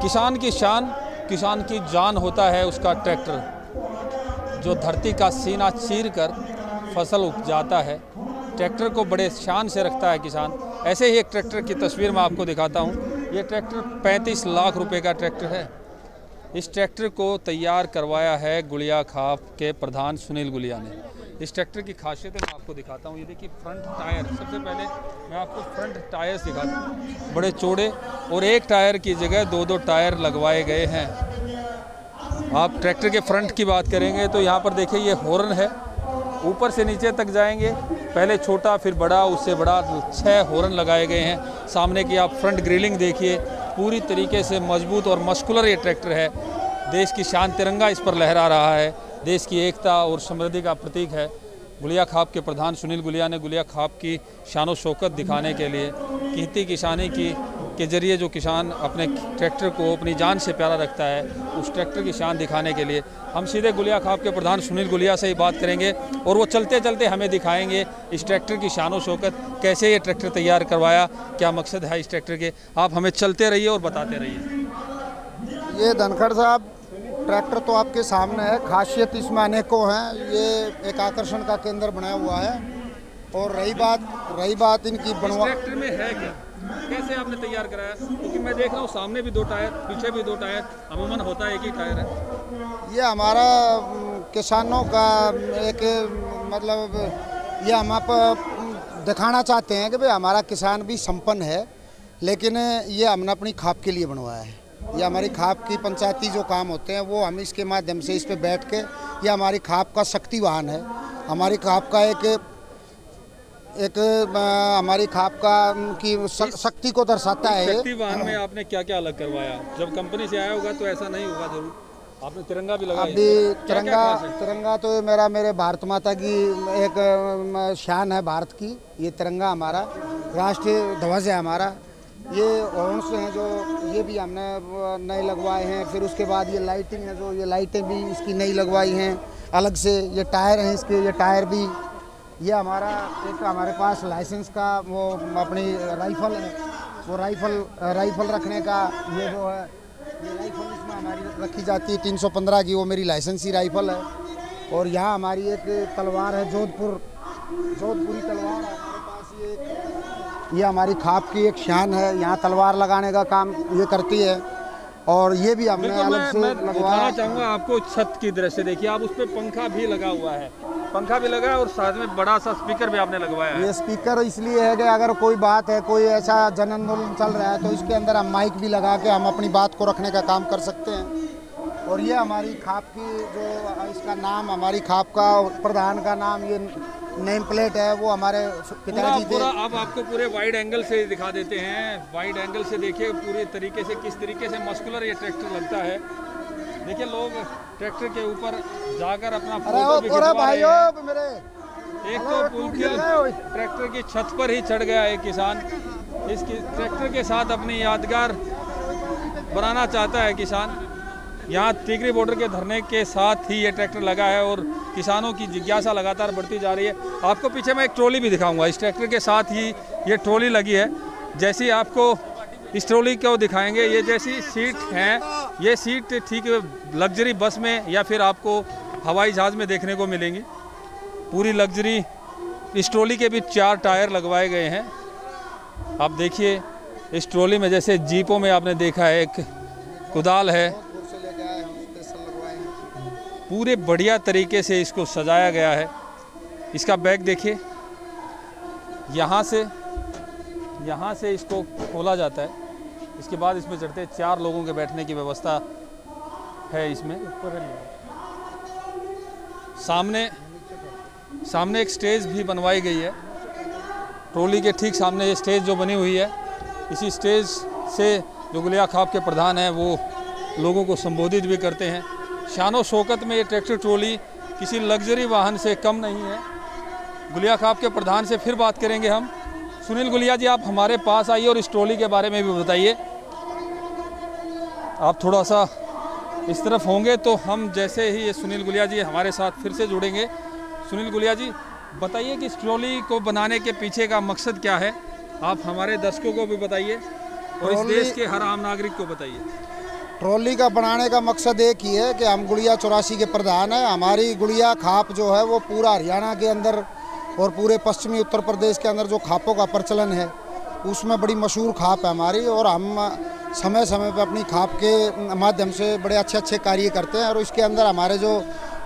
किसान की शान, किसान की जान होता है उसका ट्रैक्टर, जो धरती का सीना चीर कर फसल उपजाता है। ट्रैक्टर को बड़े शान से रखता है किसान। ऐसे ही एक ट्रैक्टर की तस्वीर मैं आपको दिखाता हूँ। ये ट्रैक्टर 35 लाख रुपए का ट्रैक्टर है। इस ट्रैक्टर को तैयार करवाया है गुलिया खाप के प्रधान सुनील गुलिया ने। इस ट्रैक्टर की खासियतें मैं आपको दिखाता हूँ। ये देखिए फ्रंट टायर, सबसे पहले मैं आपको फ्रंट टायर्स दिखाता हूँ, बड़े चौड़े, और एक टायर की जगह दो टायर लगवाए गए हैं। आप ट्रैक्टर के फ्रंट की बात करेंगे तो यहाँ पर देखिए ये हॉर्न है, ऊपर से नीचे तक जाएंगे, पहले छोटा फिर बड़ा, उससे बड़ा 6 हॉर्न लगाए गए हैं। सामने की आप फ्रंट ग्रिलिंग देखिए, पूरी तरीके से मजबूत और मस्कुलर ये ट्रैक्टर है। देश की शान तिरंगा इस पर लहरा रहा है, देश की एकता और समृद्धि का प्रतीक है। गुलिया खाप के प्रधान सुनील गुलिया ने गुलिया खाप की शानो शौकत दिखाने के लिए, खेती किसानी की के जरिए जो किसान अपने ट्रैक्टर को अपनी जान से प्यारा रखता है, उस ट्रैक्टर की शान दिखाने के लिए हम सीधे गुलिया खाप के प्रधान सुनील गुलिया से ही बात करेंगे और वो चलते चलते हमें दिखाएंगे इस ट्रैक्टर की शानो शौकत, कैसे ये ट्रैक्टर तैयार करवाया, क्या मकसद है इस ट्रैक्टर के। आप हमें चलते रहिए और बताते रहिए। ये धनखड़ साहब ट्रैक्टर तो आपके सामने है, खासियत इसमें अनेकों हैं। ये एक आकर्षण का केंद्र बनाया हुआ है। और रही बात इनकी बनवा, ट्रैक्टर में है क्या, कैसे आपने तैयार कराया? क्योंकि मैं देख रहा हूँ सामने भी 2 टायर, पीछे भी 2 टायर, अमूमन होता है एक ही टायर है। ये हमारा किसानों का एक मतलब, ये हम आप दिखाना चाहते हैं कि भाई हमारा किसान भी संपन्न है, लेकिन ये हमने अपनी खाप के लिए बनवाया है। ये हमारी खाप की पंचायती जो काम होते हैं वो हम इसके माध्यम से इस पे बैठ के, ये हमारी खाप का शक्ति वाहन है। हमारी खाप का एक हमारी खाप का की शक्ति को दर्शाता है। शक्ति वाहन में आपने क्या क्या अलग करवाया? जब कंपनी से आया होगा तो ऐसा नहीं होगा जरूर, आपने तिरंगा भी लगाया। अभी तिरंगा तो मेरे भारत माता की एक शान है, भारत की। ये तिरंगा हमारा राष्ट्रीय ध्वज है हमारा। ये हॉर्न्स हैं जो ये भी हमने नए लगवाए हैं। फिर उसके बाद ये लाइटिंग है, जो ये लाइटें भी इसकी नई लगवाई हैं अलग से। ये टायर हैं इसके, ये टायर भी। ये हमारा एक हमारे पास लाइसेंस का वो अपनी राइफल है, वो राइफल रखने का ये जो है, ये राइफल इसमें हमारी रखी जाती है 315 की, वो मेरी लाइसेंसी राइफल है। और यहाँ हमारी एक तलवार है, जोधपुरी तलवार है हमारे पास। ये हमारी खाप की एक शान है, यहाँ तलवार लगाने का काम ये करती है। और ये भी हमने अलग से लगवाया। चाहूँगा आपको छत की दृश्य देखिए, आप उस पर पंखा भी लगा हुआ है, पंखा भी लगा है और साथ में बड़ा सा स्पीकर भी आपने लगवाया है। ये स्पीकर इसलिए है कि अगर कोई बात है, कोई ऐसा जन आंदोलन चल रहा है तो इसके अंदर हम माइक भी लगा के हम अपनी बात को रखने का काम कर सकते हैं। और ये हमारी खाप की जो इसका नाम, हमारी खाप का प्रधान का नाम, ये नेम प्लेट है, वो हमारे पिताजी थे। अब आपको पूरे वाइड एंगल से दिखा देते हैं। वाइड एंगल से देखिए पूरे तरीके से, किस तरीके से मस्कुलर ये ट्रैक्टर लगता है। देखिए लोग ट्रैक्टर के ऊपर जाकर अपना फोटो भी खिंचवा रहे हैं। एक तो ट्रैक्टर की छत पर ही चढ़ गया एक किसान, इस ट्रैक्टर के साथ अपनी यादगार बनाना चाहता है किसान। यहाँ टिकरी बॉर्डर के धरने के साथ ही ये ट्रैक्टर लगा है और किसानों की जिज्ञासा लगातार बढ़ती जा रही है। आपको पीछे मैं एक ट्रॉली भी दिखाऊंगा, इस ट्रैक्टर के साथ ही ये ट्रॉली लगी है। जैसी आपको इस ट्रॉली को दिखाएंगे, ये जैसी सीट हैं, ये सीट ठीक लग्जरी बस में या फिर आपको हवाई जहाज़ में देखने को मिलेंगी, पूरी लग्जरी। इस ट्रॉली के भी 4 टायर लगवाए गए हैं। आप देखिए इस ट्रॉली में, जैसे जीपों में आपने देखा है एक कुदाल है, पूरे बढ़िया तरीके से इसको सजाया गया है। इसका बैग देखिए, यहाँ से इसको खोला जाता है, इसके बाद इसमें चढ़ते 4 लोगों के बैठने की व्यवस्था है इसमें। सामने एक स्टेज भी बनवाई गई है। ट्रॉली के ठीक सामने ये स्टेज जो बनी हुई है, इसी स्टेज से जो गुलिया खाप के प्रधान हैं वो लोगों को संबोधित भी करते हैं। शानो शौकत में ये ट्रैक्टर ट्रॉली किसी लग्जरी वाहन से कम नहीं है। गुलिया खाप के प्रधान से फिर बात करेंगे हम। सुनील गुलिया जी, आप हमारे पास आइए और इस ट्रॉली के बारे में भी बताइए। आप थोड़ा सा इस तरफ होंगे तो हम, जैसे ही ये सुनील गुलिया जी हमारे साथ फिर से जुड़ेंगे। सुनील गुलिया जी, बताइए कि इस ट्रॉली को बनाने के पीछे का मकसद क्या है? आप हमारे दर्शकों को भी बताइए और इस देश के हर आम नागरिक को बताइए। ट्रॉली का बनाने का मकसद एक ही है कि हम गुड़िया 84 के प्रधान हैं। हमारी गुड़िया खाप जो है वो पूरा हरियाणा के अंदर और पूरे पश्चिमी उत्तर प्रदेश के अंदर जो खापों का प्रचलन है उसमें बड़ी मशहूर खाप है हमारी, और हम समय समय पर अपनी खाप के माध्यम से बड़े अच्छे अच्छे कार्य करते हैं। और इसके अंदर हमारे जो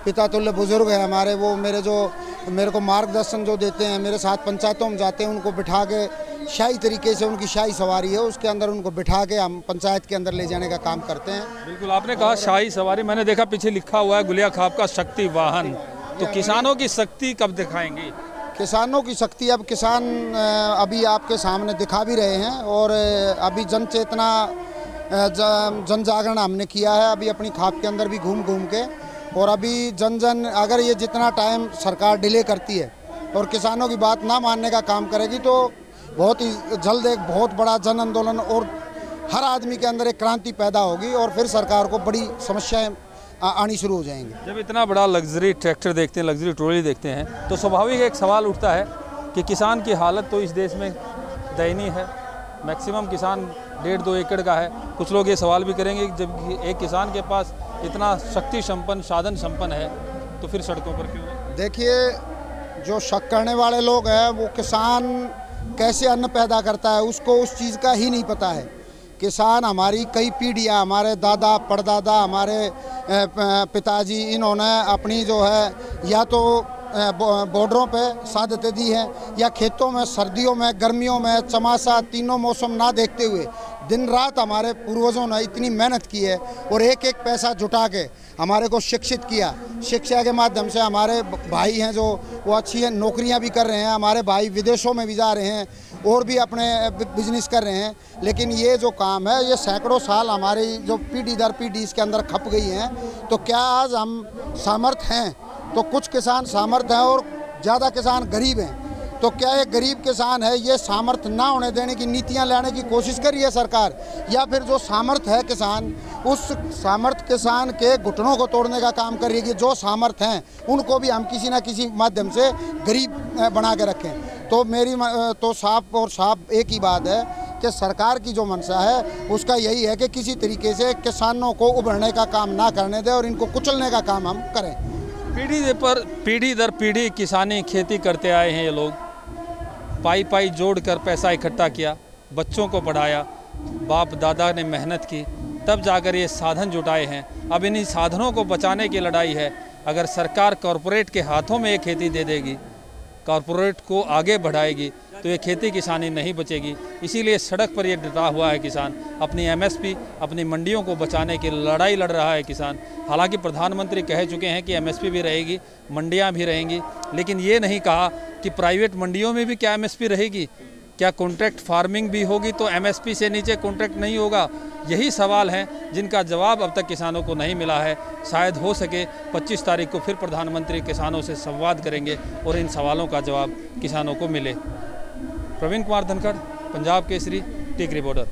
पिता तुल्य बुजुर्ग हैं हमारे, वो मेरे को मार्गदर्शन जो देते हैं, मेरे साथ पंचायतों में जाते हैं, उनको बिठा के शाही तरीके से उनकी शाही सवारी है उसके अंदर उनको बिठा के हम पंचायत के अंदर ले जाने का काम करते हैं। बिल्कुल, आपने कहा शाही सवारी, मैंने देखा पीछे लिखा हुआ है गुलिया खाप का शक्ति वाहन। तो किसानों की शक्ति कब दिखाएंगे? किसानों की शक्ति अब किसान अभी आपके सामने दिखा भी रहे हैं, और अभी जन चेतना जन जागरण हमने किया है अभी अपनी खाप के अंदर भी घूम घूम के। और अभी जन अगर ये जितना टाइम सरकार डिले करती है और किसानों की बात ना मानने का काम करेगी तो बहुत ही जल्द एक बहुत बड़ा जन आंदोलन और हर आदमी के अंदर एक क्रांति पैदा होगी, और फिर सरकार को बड़ी समस्याएं आनी शुरू हो जाएंगी। जब इतना बड़ा लग्जरी ट्रैक्टर देखते हैं, लग्जरी ट्रॉली देखते हैं, तो स्वाभाविक एक सवाल उठता है कि किसान की हालत तो इस देश में दयनीय है। मैक्सिमम किसान 1.5-2 एकड़ का है। कुछ लोग ये सवाल भी करेंगे कि जब एक किसान के पास इतना शक्ति संपन्न साधन संपन्न है तो फिर सड़कों पर क्यों है? देखिए, जो शक करने वाले लोग हैं वो किसान कैसे अन्न पैदा करता है उसको उस चीज़ का ही नहीं पता है। किसान हमारी कई पीढ़ियाँ, हमारे दादा परदादा, हमारे पिताजी, इन्होंने अपनी जो है या तो बॉर्डरों पे शहादतें दी हैं या खेतों में सर्दियों में गर्मियों में चमासा तीनों मौसम ना देखते हुए दिन रात हमारे पूर्वजों ने इतनी मेहनत की है और एक एक पैसा जुटा के हमारे को शिक्षित किया। शिक्षा के माध्यम से हमारे भाई हैं जो वो अच्छी नौकरियां भी कर रहे हैं, हमारे भाई विदेशों में भी जा रहे हैं और भी अपने बिजनेस कर रहे हैं। लेकिन ये जो काम है ये सैकड़ों साल हमारी जो पीढ़ी दर पीढ़ी इसके अंदर खप गई हैं। तो क्या आज हम सामर्थ हैं? तो कुछ किसान सामर्थ हैं और ज़्यादा किसान गरीब हैं। तो क्या ये गरीब किसान है ये सामर्थ्य ना होने देने की नीतियां लाने की कोशिश कर रही है सरकार, या फिर जो सामर्थ्य है किसान उस सामर्थ्य किसान के घुटनों को तोड़ने का काम कर रही है कि जो सामर्थ्य हैं उनको भी हम किसी ना किसी माध्यम से गरीब बना के रखें। तो मेरी तो साफ एक ही बात है कि सरकार की जो मंशा है उसका यही है कि किसी तरीके से किसानों को उभरने का काम ना करने दें और इनको कुचलने का काम हम करें। पीढ़ी दर पीढ़ी किसानी खेती करते आए हैं ये लोग, पाई जोड़कर पैसा इकट्ठा किया, बच्चों को पढ़ाया, बाप दादा ने मेहनत की, तब जाकर ये साधन जुटाए हैं। अब इन्हीं साधनों को बचाने की लड़ाई है। अगर सरकार कॉरपोरेट के हाथों में ये खेती दे देगी, कॉरपोरेट को आगे बढ़ाएगी, तो ये खेती किसानी नहीं बचेगी। इसीलिए सड़क पर ये डटा हुआ है किसान, अपनी एमएसपी, अपनी मंडियों को बचाने की लड़ाई लड़ रहा है किसान। हालांकि प्रधानमंत्री कह चुके हैं कि एमएसपी भी रहेगी, मंडियां भी रहेंगी, लेकिन ये नहीं कहा कि प्राइवेट मंडियों में भी क्या एमएसपी रहेगी, क्या कॉन्ट्रैक्ट फार्मिंग भी होगी तो एमएसपी से नीचे कॉन्ट्रैक्ट नहीं होगा। यही सवाल हैं जिनका जवाब अब तक किसानों को नहीं मिला है। शायद हो सके 25 तारीख को फिर प्रधानमंत्री किसानों से संवाद करेंगे और इन सवालों का जवाब किसानों को मिले। प्रवीण कुमार धनखड़, पंजाब केसरी, टीक रिपोर्टर।